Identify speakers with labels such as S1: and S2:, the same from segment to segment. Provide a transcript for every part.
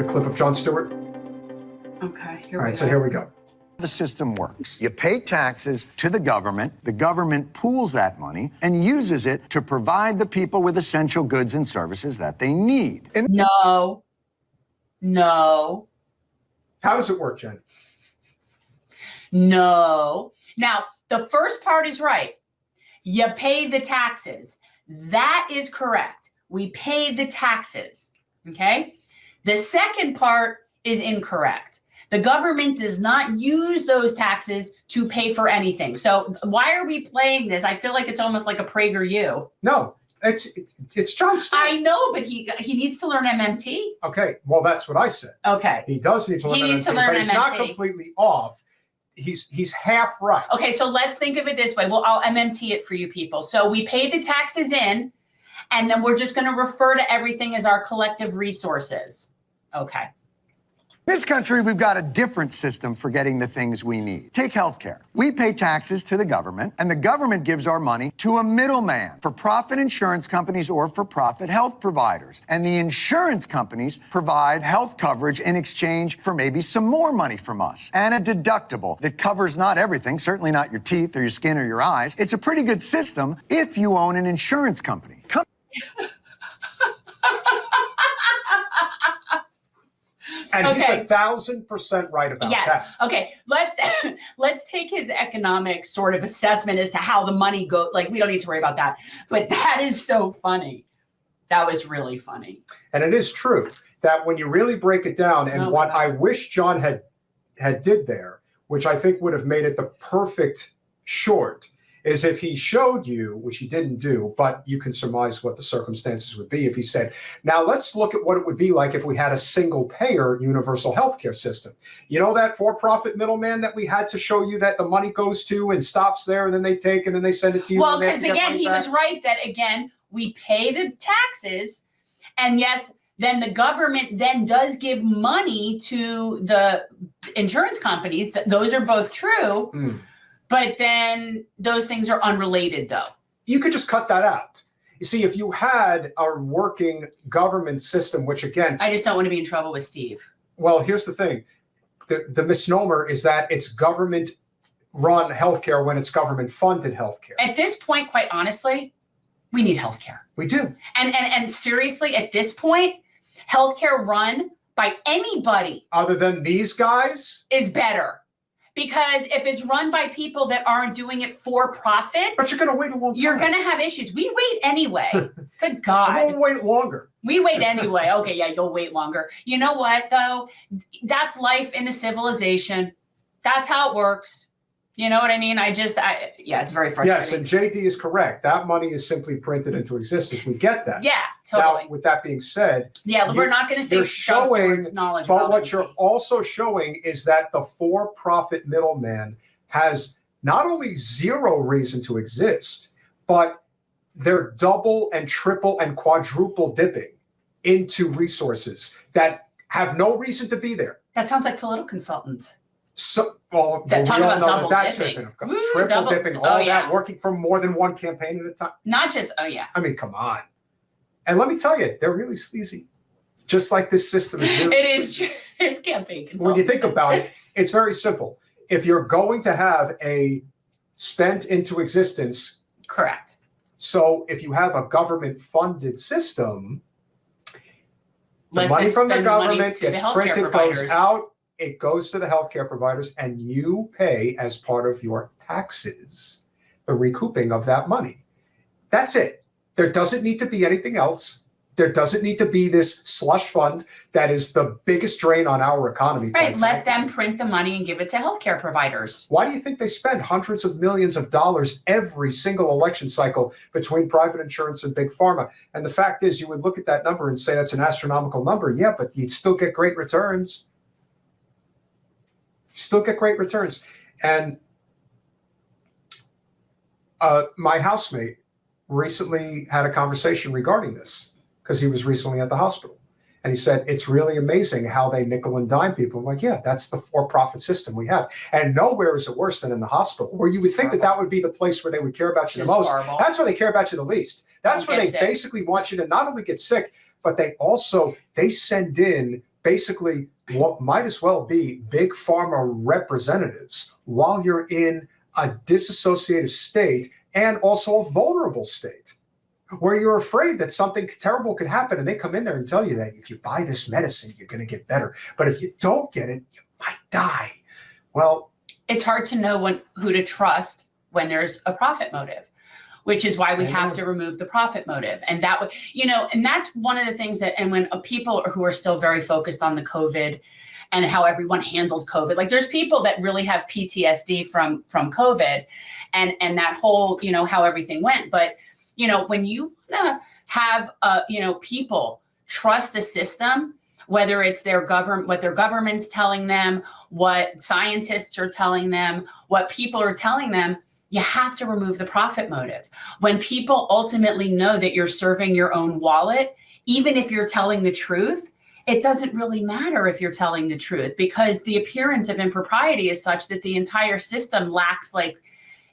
S1: the clip of Jon Stewart?
S2: Okay,
S1: All right, so here we go.
S3: The system works. You pay taxes to the government pools that money and uses it to provide the people with essential goods and services that they need.
S2: No.
S1: How does it work, Jen?
S2: No. Now, the first part is right. You pay the taxes. That is correct. We pay the taxes. Okay? The second part is incorrect. The government does not use those taxes to pay for anything. So why are we playing this? I feel like it's almost like a PragerU.
S1: No, it's Jon Stewart.
S2: I know, but he needs to learn MMT.
S1: Okay, well, that's what I said.
S2: Okay.
S1: He does need to learn MMT, but he's not completely off. He's half right.
S2: Okay, so let's think of it this way. Well, I'll MMT it for you people. So we pay the taxes in, and then we're just going to refer to everything as our collective resources. Okay.
S3: In this country, we've got a different system for getting the things we need. Take healthcare. We pay taxes to the government, and the government gives our money to a middleman, for-profit insurance companies or for-profit health providers. And the insurance companies provide health coverage in exchange for maybe some more money from us, and a deductible that covers not everything, certainly not your teeth or your skin or your eyes. It's a pretty good system if you own an insurance company.
S1: And
S2: Okay.
S1: he's 1,000% right about that.
S2: Okay. Let's take his economic sort of assessment as to how the money goes. Like, we don't need to worry about that. But that is so funny. That was really funny.
S1: And it is true that when you really break it down, and what I wish Jon had did there, which I think would have made it the perfect short, is if he showed you, which he didn't do, but you can surmise what the circumstances would be if he said, now let's look at what it would be like if we had a single payer universal healthcare system. You know that for-profit middleman that we had to show you that the money goes to and stops there, and then they take and then they send it to you?
S2: Well, because again, he was right that, again, we pay the taxes, and yes, then the government then does give money to the insurance companies. Those are both true. But then those things are unrelated, though.
S1: You could just cut that out. You see, if you had a working government system, which again...
S2: I just don't want to be in trouble with Steve.
S1: Well, here's the thing. The misnomer is that it's government-run healthcare when it's government-funded healthcare.
S2: At this point, quite honestly, we need healthcare.
S1: We do.
S2: And seriously, at this point, healthcare run by anybody...
S1: other than these guys?
S2: ...is better. Because if it's run by people that aren't doing it for profit,
S1: but you're going to wait a long time.
S2: You're going to have issues. We wait anyway. Good God.
S1: We'll wait longer.
S2: We wait anyway. Okay, yeah, you'll wait longer. You know what, though? That's life in a civilization. That's how it works. You know what I mean? Yeah, it's very frustrating.
S1: Yes, and JD is correct. That money is simply printed into existence. We get that.
S2: Yeah, totally.
S1: Now, with that being said,
S2: we're not going to say Jon Stewart's knowledge.
S1: But what you're also showing is that the for-profit middleman has not only zero reason to exist, but they're double and triple and quadruple dipping into resources that have no reason to be there.
S2: That sounds like political consultants.
S1: So,
S2: talk about double dipping.
S1: Triple dipping, all that, working for more than one campaign at a time.
S2: Not just,
S1: I mean, come on. And let me tell you, they're really sleazy. Just like this system is really
S2: It is true. There's campaign consultants.
S1: When you think about it, it's very simple. If you're going to have a spent into existence.
S2: Correct.
S1: So if you have a government-funded system, the money from the government gets printed, goes out, it goes to the healthcare providers, and you pay as part of your taxes the recouping of that money. That's it. There doesn't need to be anything else. There doesn't need to be this slush fund that is the biggest drain on our economy.
S2: Right. Let them print the money and give it to healthcare providers.
S1: Why do you think they spend hundreds of millions of dollars every single election cycle between private insurance and big pharma? And the fact is, you would look at that number and say that's an astronomical number. Yeah, but you'd still get great returns. Still get great returns. And my housemate recently had a conversation regarding this because he was recently at the hospital. And he said, it's really amazing how they nickel and dime people. I'm like, yeah, that's the for-profit system we have. And nowhere is it worse than in the hospel, where you would think that would be the place where they would care about you the most.
S2: Horrible.
S1: That's where they care about you the least. That's where they basically want you to not only get sick, but they send in basically what might as well be big pharma representatives while you're in a disassociative state and also a vulnerable state where you're afraid that something terrible could happen. And they come in there and tell you that if you buy this medicine, you're going to get better. But if you don't get it, you might die. Well,
S2: it's hard to know who to trust when there's a profit motive, which is why we have to remove the profit motive. And that would, and that's one of the things that, and when people who are still very focused on the COVID and how everyone handled COVID, like there's people that really have PTSD from COVID and that whole, how everything went. But, when you have, people trust a system, whether it's their government, what their government's telling them, what scientists are telling them, what people are telling them, you have to remove the profit motive. When people ultimately know that you're serving your own wallet, even if you're telling the truth, it doesn't really matter if you're telling the truth because the appearance of impropriety is such that the entire system lacks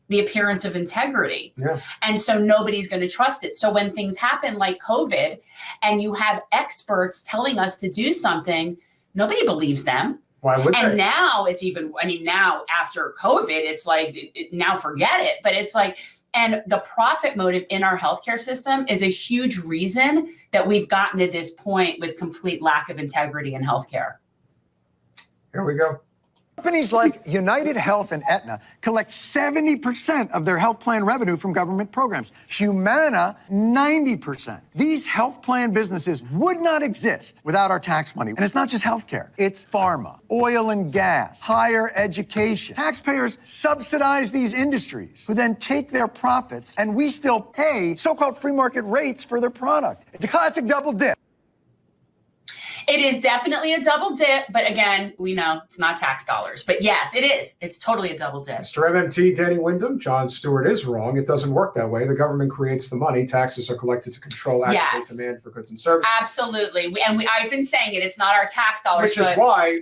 S2: the appearance of integrity.
S1: Yeah.
S2: And so nobody's going to trust it. So when things happen like COVID and you have experts telling us to do something, nobody believes them.
S1: Why would
S2: and
S1: they?
S2: now it's even, now after COVID, it's now forget it. But it's and the profit motive in our healthcare system is a huge reason that we've gotten to this point with complete lack of integrity in healthcare.
S1: Here we go.
S3: Companies like United Health and Aetna collect 70% of their health plan revenue from government programs. Humana, 90%. These health plan businesses would not exist without our tax money. And it's not just healthcare. It's pharma, oil and gas, higher education. Taxpayers subsidize these industries who then take their profits and we still pay so-called free market rates for their product. It's a classic double dip.
S2: It is definitely a double dip, but again, we know it's not tax dollars. But yes, it is. It's totally a double dip.
S1: Mr. MMT, Danny Wyndham, Jon Stewart is wrong. It doesn't work that way. The government creates the money. Taxes are collected to control aggregate demand for goods and services.
S2: Absolutely. I've been saying it. It's not our tax dollars.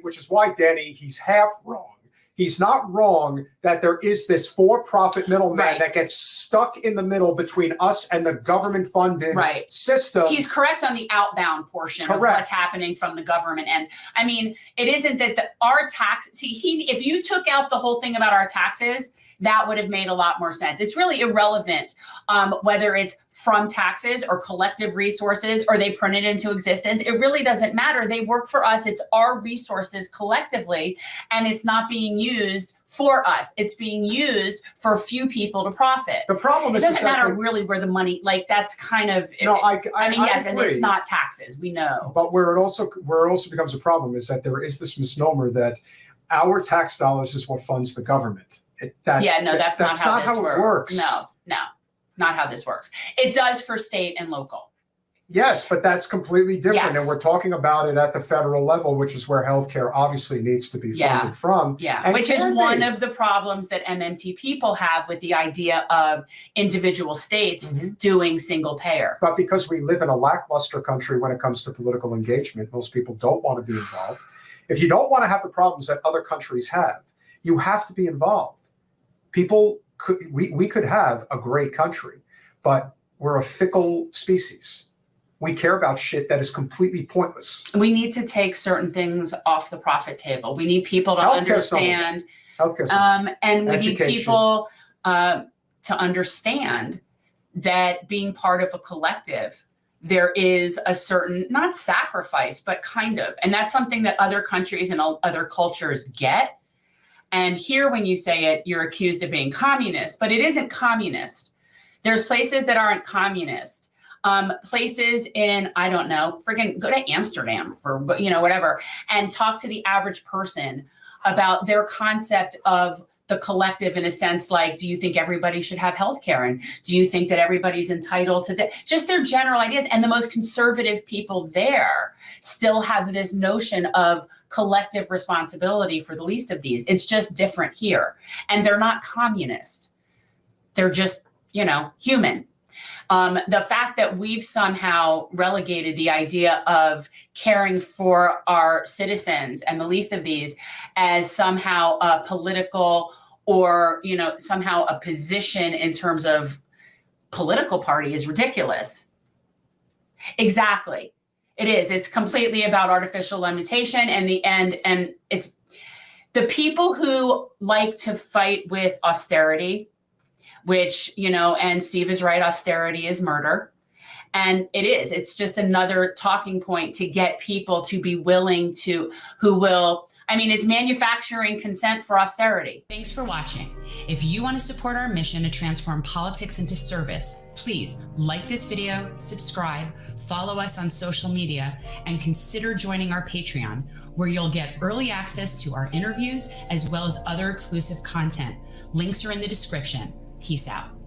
S1: Which is why, Danny, he's half wrong. He's not wrong that there is this for-profit middleman that gets stuck in the middle between us and the government-funded system.
S2: He's correct on the outbound portion of what's happening from the government. And I mean, it isn't that our tax. If you took out the whole thing about our taxes, that would have made a lot more sense. It's really irrelevant whether it's from taxes or collective resources or they print it into existence. It really doesn't matter. They work for us. It's our resources collectively, and it's not being used for us. It's being used for a few people to profit.
S1: The problem is
S2: it doesn't matter really where the money, that's kind of.
S1: No, I mean,
S2: yes, and it's not taxes. We know.
S1: But where it also becomes a problem is that there is this misnomer that our tax dollars is what funds the government. That's not how it works.
S2: No, not how this works. It does for state and local.
S1: Yes, but that's completely different.
S2: Yes.
S1: And we're talking about it at the federal level, which is where healthcare obviously needs to be funded from.
S2: Yeah, which is one of the problems that MMT people have with the idea of individual states doing single payer.
S1: But because we live in a lackluster country when it comes to political engagement, most people don't want to be involved. If you don't want to have the problems that other countries have, you have to be involved. We could have a great country, but we're a fickle species. We care about shit that is completely pointless.
S2: We need to take certain things off the profit table. We need people to understand. And we need people to understand that being part of a collective, there is a certain, not sacrifice, but kind of. And that's something that other countries and other cultures get. And here, when you say it, you're accused of being communist, but it isn't communist. There's places that aren't communist. Places in, I don't know, freaking go to Amsterdam for, whatever, and talk to the average person about their concept of the collective in a sense, like, do you think everybody should have healthcare? And do you think that everybody's entitled to that? Just their general ideas. And the most conservative people there still have this notion of collective responsibility for the least of these. It's just different here. And they're not communist. They're just, human. The fact that we've somehow relegated the idea of caring for our citizens and the least of these as somehow a political or, somehow a position in terms of political party is ridiculous. Exactly. It is. It's completely about artificial limitation and the end. And it's the people who like to fight with austerity, which, you know, and Steve is right, austerity is murder. And it is. It's just another talking point to get people to be willing to, who will, I mean, it's manufacturing consent for austerity. Thanks for watching. If you want to support our mission to transform politics into service, please like this video, subscribe, follow us on social media, and consider joining our Patreon, where you'll get early access to our interviews as well as other exclusive content. Links are in the description. Peace out.